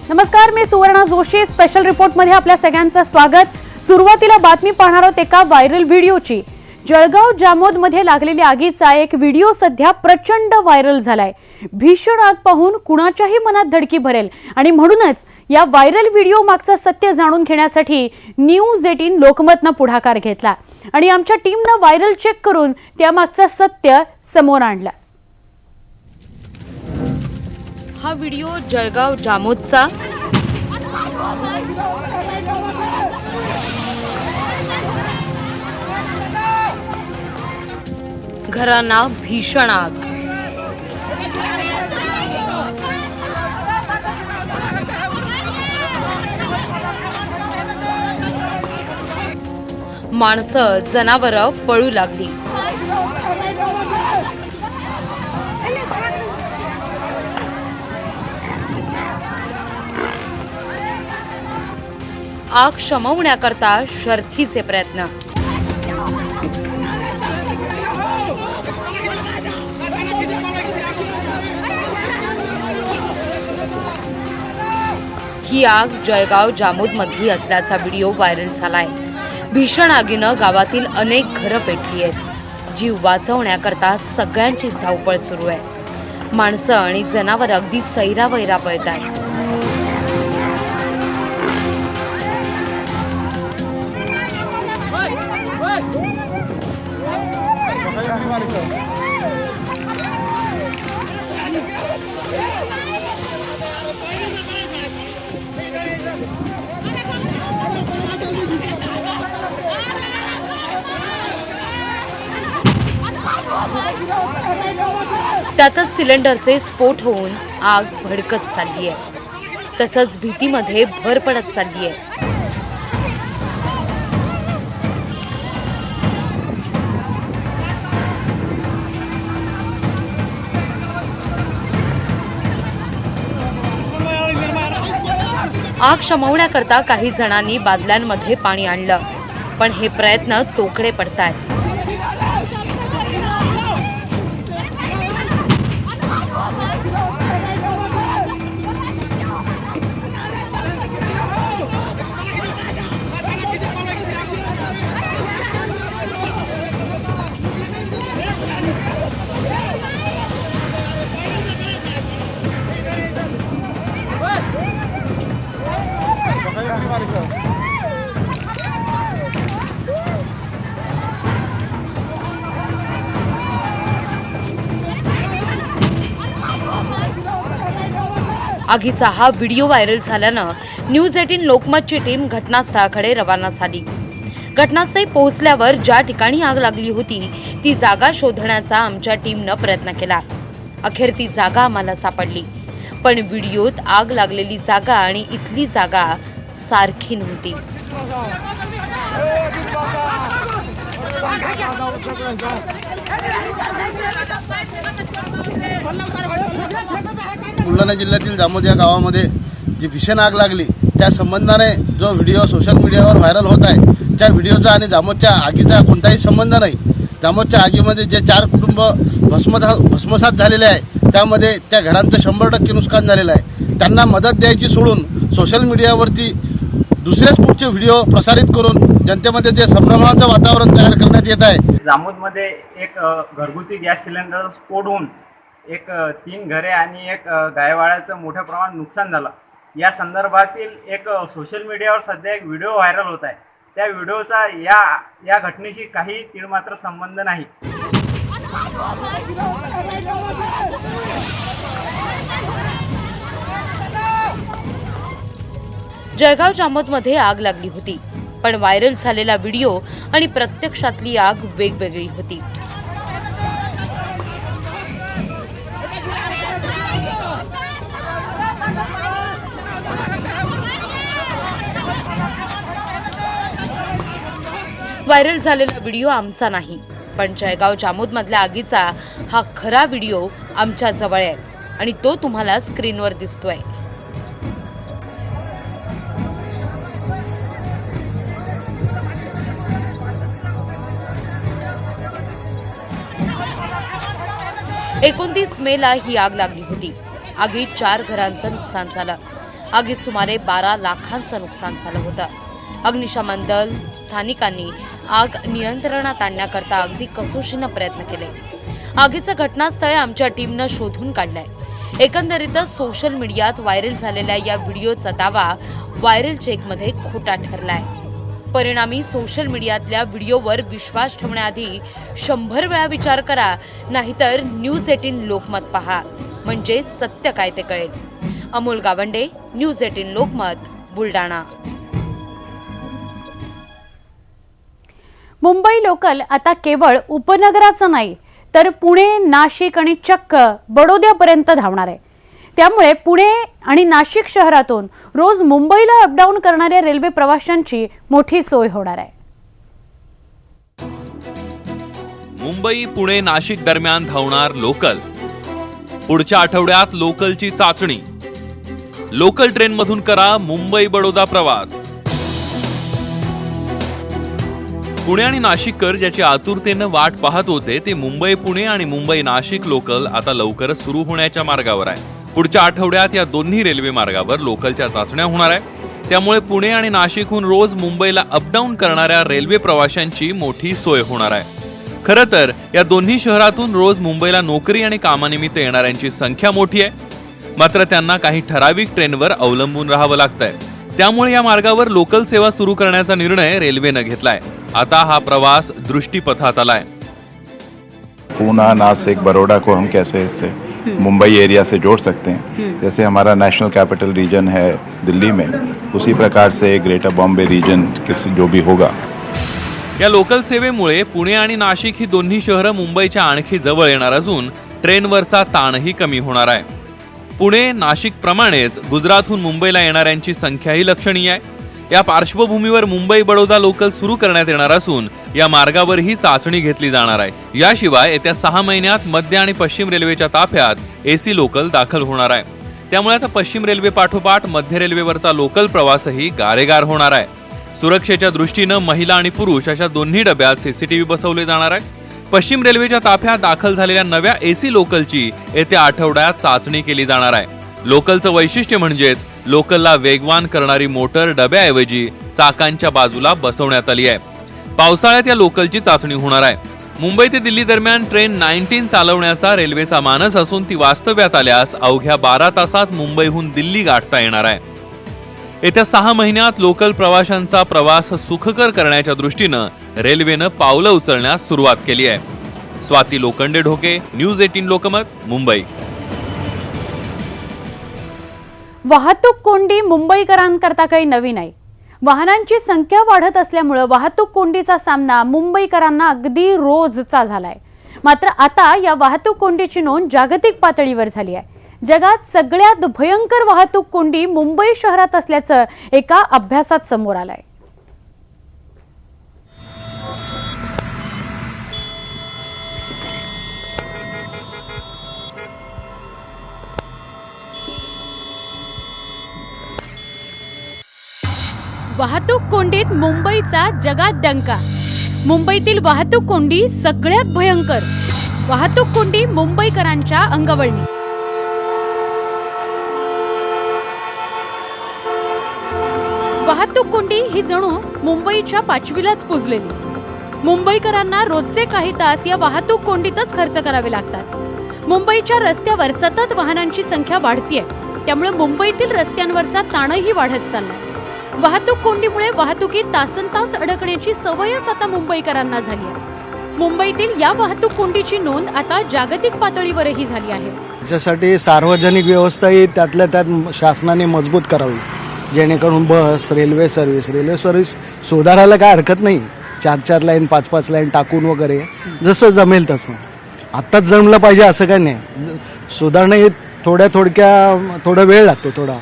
नमस्कार, मी सुवर्णा जोशी. स्पेशल रिपोर्टमध्ये आपल्या सगळ्यांचं स्वागत. सुरुवातीला बातमी पाहणार आहोत एका व्हायरल व्हिडिओची. जळगाव जामोदमध्ये लागलेल्या आगीचा एक व्हिडिओ सध्या प्रचंड व्हायरल झालाय. भीषण आग पाहून कुणाच्याही मनात धडकी भरेल आणि म्हणूनच या व्हायरल व्हिडिओ मागचं सत्य जाणून घेण्यासाठी न्यूज 18 लोकमतनं पुढाकार घेतला आणि आमच्या टीमनं व्हायरल चेक करून त्यामागचं सत्य समोर आणलं. हा व्हिडिओ जळगाव जामोदचा. घरांना भीषण आग. माणसं जनावरं पळू लागली. आग शमवण्याकरता शर्थीचे प्रयत्न. ही आग जळगाव जामोदमधली असल्याचा व्हिडिओ व्हायरल झालाय. भीषण आगीनं गावातील अनेक घरं पेटली आहेत. जीव वाचवण्याकरता सगळ्यांचीच धावपळ सुरू आहे. माणसं आणि जनावर अगदी सैरावैरा पळत आहेत. त्यातच सिलेंडरचे स्फोट होऊन आग भडकत चालली आहे. तसंच भीतीमध्ये भर पडत चालली आहे. आग शमवण्याकरता काही जणांनी बादल्यांमध्ये पाणी आणलं, पण हे प्रयत्न तोकडे पडतायत. आगीचा हा व्हिडिओ व्हायरल झाल्यानं न्यूज 18 लोकमतची टीम घटनास्थळाकडे रवाना झाली. घटनास्थळी पोहोचल्यावर ज्या ठिकाणी आग लागली होती ती जागा शोधण्याचा आमच्या टीमनं प्रयत्न केला. अखेर ती जागा आम्हाला सापडली, पण व्हिडिओत आग लागलेली जागा आणि इथली जागा सारखी नव्हती. बुलढाणा जिल्ह्यातील जामोद या गावामध्ये जी भीषण आग लागली त्या संबंधाने जो व्हिडिओ सोशल मीडियावर व्हायरल होत आहे त्या व्हिडिओचा आणि जामोदच्या आगीचा कोणताही संबंध नाही. जामोदच्या आगीमध्ये जे 4 कुटुंब भस्मसात झालेले आहे त्यामध्ये त्या घरांचं 100% नुकसान झालेलं आहे. त्यांना मदत द्यायची सोडून सोशल मीडियावरती दुसरेच पुढचे व्हिडिओ प्रसारित करून जनतेमध्ये जे संभ्रमाचं वातावरण तयार करण्यात येत आहे. जामोदमध्ये एक घरगुती गॅस सिलेंडर स्फोट होऊन 3 घरे आणि एक गायवाड्याचं मोठ्या प्रमाणात नुकसान झालं. या संदर्भातील एक सोशल मीडियावर सध्या एक व्हिडिओ व्हायरल होत आहे. त्या व्हिडिओचा या घटनेशी काही तीळमात्र संबंध नाही. जळगाव जामोदमध्ये आग लागली होती, पण व्हायरल झालेला व्हिडिओ आणि प्रत्यक्षातली आग वेगवेगळी होती. व्हायरल झालेला व्हिडिओ आमचा नाही, पण जळगाव जामोदमधल्या आगीचा हा खरा व्हिडिओ आमच्या जवळ आहे आणि तो तुम्हाला स्क्रीनवर दिसतोय. एकोणतीस मेला ही आग लागली होती. आगीत 4 घरांचं नुकसान झालं. आगीत सुमारे 12 लाखांचं नुकसान झालं होतं। अग्निशमन दल स्थानिकांनी आग नियंत्रणात आणण्याकरता अगदी कसोशीनं प्रयत्न केले। आगीचं घटनास्थळ आमच्या टीमनं शोधून काढलंय। एकंदरीतच सोशल मीडियात व्हायरल झालेल्या या व्हिडिओचा दावा व्हायरल चेकमध्ये खोटा ठरलाय। परिणामी सोशल मीडियातल्या व्हिडिओवर विश्वास ठेवण्याआधी 100 वेळा विचार करा, नाहीतर न्यूज 18 लोकमत पहा, म्हणजे सत्य काय ते कळेल। अमोल गावंडे, न्यूज 18 लोकमत, बुलढाणा। मुंबई लोकल आता केवळ उपनगराचं नाही तर पुणे, नाशिक आणि चक्क बडोद्यापर्यंत धावणार आहे। त्यामुळे पुणे आणि नाशिक शहरातून रोज मुंबईला अपडाऊन करणाऱ्या रेल्वे प्रवाशांची मोठी सोय होणार आहे। मुंबई पुणे नाशिक दरम्यान धावणार लोकल। पुढच्या आठवड्यात लोकलची चाचणी। लोकल ट्रेनमधून करा मुंबई बडोदा प्रवास। पुणे आणि नाशिककर ज्याची आतुरतेनं वाट पाहत होते ते मुंबई पुणे आणि मुंबई नाशिक लोकल आता लवकरच सुरू होण्याच्या मार्गावर आहे। पुढच्या आठवड्यात या दोन्ही रेल्वे मार्गावर लोकलच्या चाचण्या होणार आहे। त्यामुळे पुणे आणि नाशिकहून रोज मुंबईला अपडाऊन करणाऱ्या रेल्वे प्रवाशांची मोठी सोय होणार आहे। खरं तर या दोन्ही शहरातून रोज मुंबईला नोकरी आणि कामानिमित्त येणाऱ्यांची संख्या मोठी आहे, मात्र त्यांना काही ठराविक ट्रेनवर अवलंबून राहावं लागतंय। त्यामुळे या मार्गावर लोकल सेवा सुरू करण्याचा निर्णय रेल्वेनं घेतलाय। आता हा प्रवास दृष्टीपथात आलाय। पूना, नासिक, बड़ौदा को हम कैसे इससे मुंबई एरिया से जोड़ सकते हैं। जैसे हमारा नेशनल कैपिटल रीजन है दिल्ली में, उसी प्रकार से ग्रेटर बॉम्बे रीजन किसी जो भी होगा। या लोकल सेवेमुळे पुणे आणि नाशिक ही दोन्ही शहरं मुंबईच्या आणखी जवळ येणार असून ट्रेनवरचा ताणही कमी होणार आहे। पुणे नाशिक प्रमाणेच गुजरातहून मुंबईला येणाऱ्यांची संख्याही लक्षणीय आहे। या पार्श्वभूमीवर मुंबई बडोदा लोकल सुरू करण्यात येणार असून या मार्गावरही चाचणी घेतली जाणार आहे। याशिवाय येत्या 6 महिन्यात मध्य आणि पश्चिम रेल्वेच्या ताफ्यात एसी लोकल दाखल होणार आहे। त्यामुळे आता पश्चिम रेल्वे पाठोपाठ मध्य रेल्वेवरचा लोकल प्रवासही गारेगार होणार आहे। सुरक्षेच्या दृष्टीनं महिला आणि पुरुष अशा दोन्ही डब्यात सीसीटीव्ही बसवले जाणार आहे। पश्चिम रेल्वेच्या ताफ्यात दाखल झालेल्या नव्या एसी लोकलची येत्या आठवड्यात चाचणी केली जाणार आहे। लोकलचं वैशिष्ट्य म्हणजेच लोकलला वेगवान करणारी मोटर डब्याऐवजी चाकांच्या बाजूला बसवण्यात आली आहे। पावसाळ्यात या लोकलची चाचणी होणार आहे। मुंबई ते दिल्ली दरम्यान ट्रेन 19 चालवण्याचा रेल्वेचा मानस असून ती वास्तव्यात आल्यास अवघ्या 12 तासात मुंबईहून दिल्ली गाठता येणार आहे। येत्या 6 महिन्यात लोकल प्रवाशांचा प्रवास सुखकर करण्याच्या दृष्टीनं रेल्वेनं पावलं उचलण्यास सुरुवात केली आहे। स्वाती लोखंडे ढोके, न्यूज 18 लोकमत, मुंबई। वाहतूक कोंडी मुंबईकरांकरता काही नवी नाही। वाहनांची संख्या वाढत असल्यामुळे वाहतूक कोंडीचा सामना मुंबईकरांना अगदी रोजचा झालाय। मात्र आता या वाहतूक कोंडीची नोंद जागतिक पातळीवर झाली आहे। जगात सगळ्यात भयंकर वाहतूक कोंडी मुंबई शहरात असल्याचं एका अभ्यासात समोर आलंय। वाहतूक कोंडीत मुंबईचा जगात डंका। मुंबईतील वाहतूक कोंडी सगळ्यात भयंकर। वाहतूक कोंडी मुंबईकरांच्या अंगवळणी। वाहतूक कोंडी ही जणू मुंबईच्या पाचवीलाच पुजलेली। मुंबईकरांना रोजचे काही तास या वाहतूक कोंडीतच खर्च करावे लागतात। मुंबईच्या रस्त्यावर सतत वाहनांची संख्या वाढतीये, त्यामुळे मुंबईतील रस्त्यांवरचा ताणही वाढत चाललाय। वाहतूक कोंडीमुळे वाहतुकीत तासनतास अडकण्याची सवयच आता मुंबईकरांना झाली आहे। मुंबईतील या वाहतूक कोंडीची नोंद आता जागतिक पातळीवरही झाली आहे। त्याच्यासाठी सार्वजनिक व्यवस्था ही त्यातल्या त्यात शासनाने मजबूत करावी, जेणेकरून बस, रेल्वे सर्व्हिस सुधारायला काय हरकत नाही। 4-4 लाईन 5-5 लाईन टाकून वगैरे जसं जमेल तसं आत्ताच जमलं पाहिजे असं काही नाही। सुधारणा ही थोडा वेळ लागतो थोडा,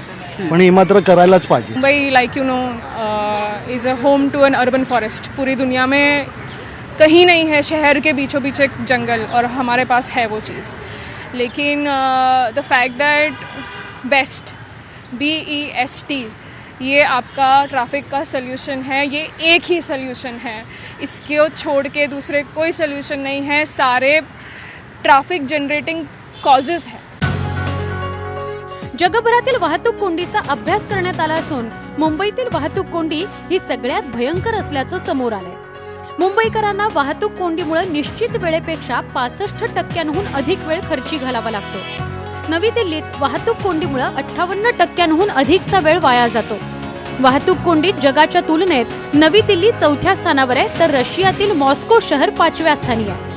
पण ही मात्र करायलाच पाहिजे। Mumbai like you know is a home to an urban forest. पूरी दुनिया में कहीं नहीं है शहर के बीचों बीच एक जंगल, और हमारे पास है वो चीज़। लेकिन the fact that best BEST ये आपका ट्रैफिक का सल्यूशन है, ये एक ही सल्यूशन है, इसको छोड़ के दूसरे कोई सल्यूशन नहीं है। सारे ट्रैफिक जनरेटिंग कॉजेज हैं। जगभरातील वाहतूक कोंडीचा अभ्यास करण्यात आला असून मुंबईतील वाहतूक कोंडी ही सगळ्यात भयंकर असल्याचं समोर आलंय. मुंबईकरांना वाहतूक कोंडीमुळे निश्चित वेळेपेक्षा 65% अधिक वेळ खर्ची घालावा लागतो. नवी दिल्लीत वाहतूक कोंडीमुळे 58% अधिकचा वेळ वाया जातो. वाहतूक कोंडीत जगाच्या तुलनेत नवी दिल्ली 4थ्या स्थानावर आहे, तर रशियातील मॉस्को शहर 5व्या स्थानी आहे.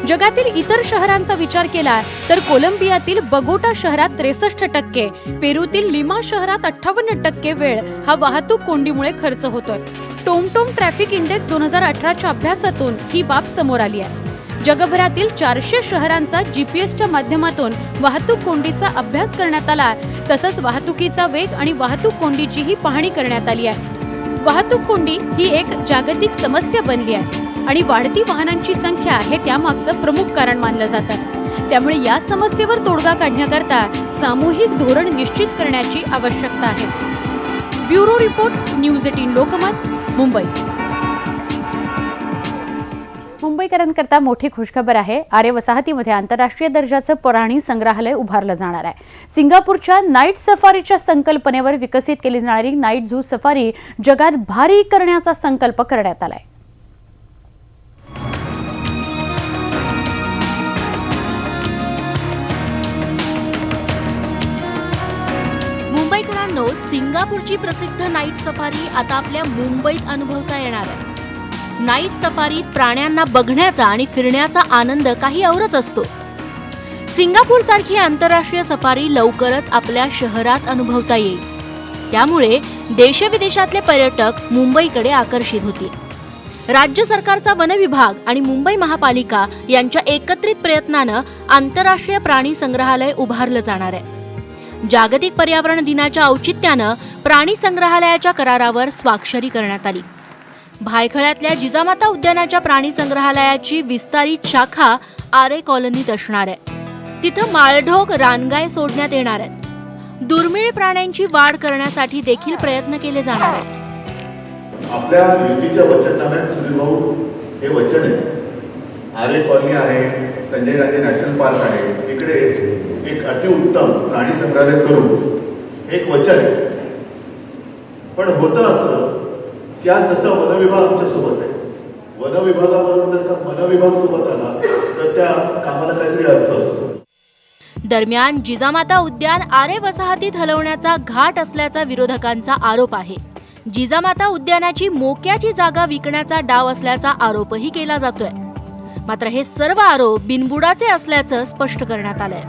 जगातील इतर शहरांचा विचार केला तर कोलंबियातील बगोटा शहरात 63%, पेरूतील लिमा शहरात 58% वेळ हा वाहतूक कोंडीमुळे खर्च होतोय. टोमटोम ट्रॅफिक इंडेक्स 2018च्या अभ्यासातून ही बाब समोर आली आहे. जगभरातील 400 शहरांचा GPS च्या माध्यमातून वाहतूक कोंडीचा अभ्यास करण्यात आला. तसंच वाहतुकीचा वेग आणि वाहतूक कोंडीचीही पाहणी करण्यात आली आहे. वाहतूक कोंडी ही एक जागतिक समस्या बनली आहे आणि वाढती वाहनांची संख्या हे त्यामागचं प्रमुख कारण मानलं जातं. त्यामुळे या समस्येवर तोडगा काढण्याकरता सामूहिक धोरण निश्चित करण्याची आवश्यकता आहे. Bureau report, news 18 Lokmat, Mumbai. मुंबईकरांकरता मोठी खुशखबर आहे. आरे वसाहतीमध्ये आंतरराष्ट्रीय दर्जाचं प्राणी संग्रहालय उभारलं जाणार आहे. सिंगापूरच्या नाईट सफारीच्या संकल्पनेवर विकसित केली जाणारी नाईट झू सफारी जगात भारी करण्याचा संकल्प करण्यात आलाय. मुंबईकरांनो, सिंगापूरची प्रसिद्ध नाईट सफारी आता आपल्या मुंबईत अनुभवता येणार आहे. नाईट सफारीत प्राण्यांना बघण्याचा आणि फिरण्याचा आनंद काही औरच असतो. सिंगापूर सारखी आंतरराष्ट्रीय सफारी लवकरच आपल्या शहरात अनुभवता येईल. त्यामुळे देशविदेशातले पर्यटक मुंबईकडे आकर्षित होतील. राज्य सरकारचा वन विभाग आणि मुंबई महापालिका यांच्या एकत्रित प्रयत्नानं आंतरराष्ट्रीय प्राणी संग्रहालय उभारलं जाणार आहे. जागतिक पर्यावरण दिनाच्या औचित्यानं प्राणी संग्रहालयाच्या करारावर स्वाक्षरी करण्यात आली. भायखळ्यातल्या जिजामाता उद्यानाच्या प्राणी संग्रहालयाची विस्तारित शाखा आरे कॉलनीत असणार आहे. तिथं माळढोक, रानगाय सोडण्यात येणार आहेत. दुर्मिळ प्राण्यांची वाढ करण्यासाठी देखील प्रयत्न केले जाणार आहेत. आपल्या युतीच्या वचननाम्यात सुनील भाऊ हे वचन आहे. आरे कॉलनी आहे, संजय गांधी नॅशनल पार्क आहे, तिकडे एक अतिउत्तम प्राणी संग्रहालय करू एक वचन आहे. पण होतं असं की आज जसं वन विभाग आमच्या सोबत आहे, वन विभागाबरोबर जर का वन विभाग सोबत आला तर त्या कामाला काहीतरी अर्थ असतो. दरम्यान जिजामाता उद्यान आरे वसाहतीत हलवण्याचा घाट असल्याचा विरोधकांचा आरोप आहे. जिजामाता उद्यानाची मोक्याची जागा विकण्याचा डाव असल्याचा आरोपही केला जातोय. मात्र हे सर्व आरोप बिनबुडाचे असल्याचं स्पष्ट करण्यात आलंय.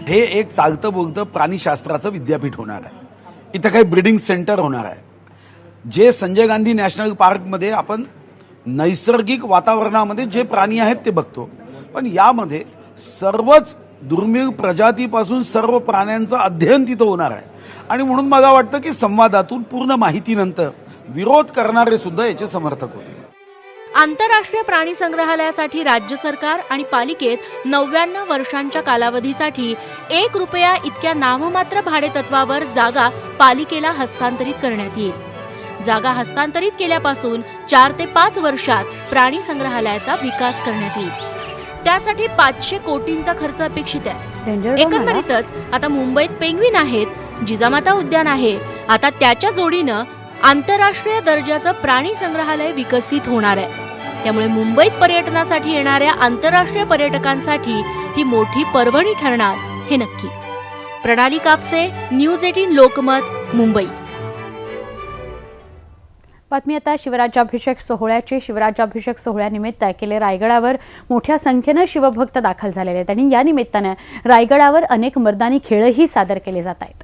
हे एक चालतं बोलतं प्राणीशास्त्राचं विद्यापीठ होणार आहे. इथं काही ब्रीडिंग सेंटर होणार आहे. जे संजय गांधी नॅशनल पार्कमध्ये आपण नैसर्गिक वातावरणामध्ये जे प्राणी आहेत ते बघतो, पण यामध्ये सर्वच दुर्मिळ प्रजातीपासून सर्व प्राण्यांचं अध्ययन तिथं होणार आहे. आणि म्हणून मला वाटतं की संवादातून पूर्ण माहितीनंतर विरोध करणारे सुद्धा याचे समर्थक होते. आंतरराष्ट्रीय प्राणी संग्रहालयासाठी राज्य सरकार आणि पालिकेत 99 वर्षांच्या कालावधीसाठी 1 रुपया इतक्या नाममात्र भाडेतत्वावर जागा पालिकेला हस्तांतरित करण्यात येईल. जागा हस्तांतरित केल्यापासून 4 ते 5 वर्षात प्राणी संग्रहालयाचा विकास करण्यात येईल. त्यासाठी 500 कोटींचा खर्च अपेक्षित आहे. एकंदरीतच आता मुंबईत पेंग्विन आहेत, जिजामाता उद्यान आहे, आता त्याच्या जोडीनं आंतरराष्ट्रीय दर्जाचं प्राणी संग्रहालय विकसित होणार आहे. त्यामुळे मुंबईत पर्यटनासाठी येणाऱ्या आंतरराष्ट्रीय पर्यटकांसाठी ही मोठी पर्वणी ठरणार हे नक्की. प्रणाली कापसे, न्यूज 18 लोकमत, मुंबई. बातमी आता शिवराज्याभिषेक सोहळ्याची. शिवराज्याभिषेक सोहळ्यानिमित्त केले रायगडावर मोठ्या संख्येनं शिवभक्त दाखल झालेले आहेत आणि या निमित्तानं रायगडावर अनेक मर्दानी खेळही सादर केले जात आहेत.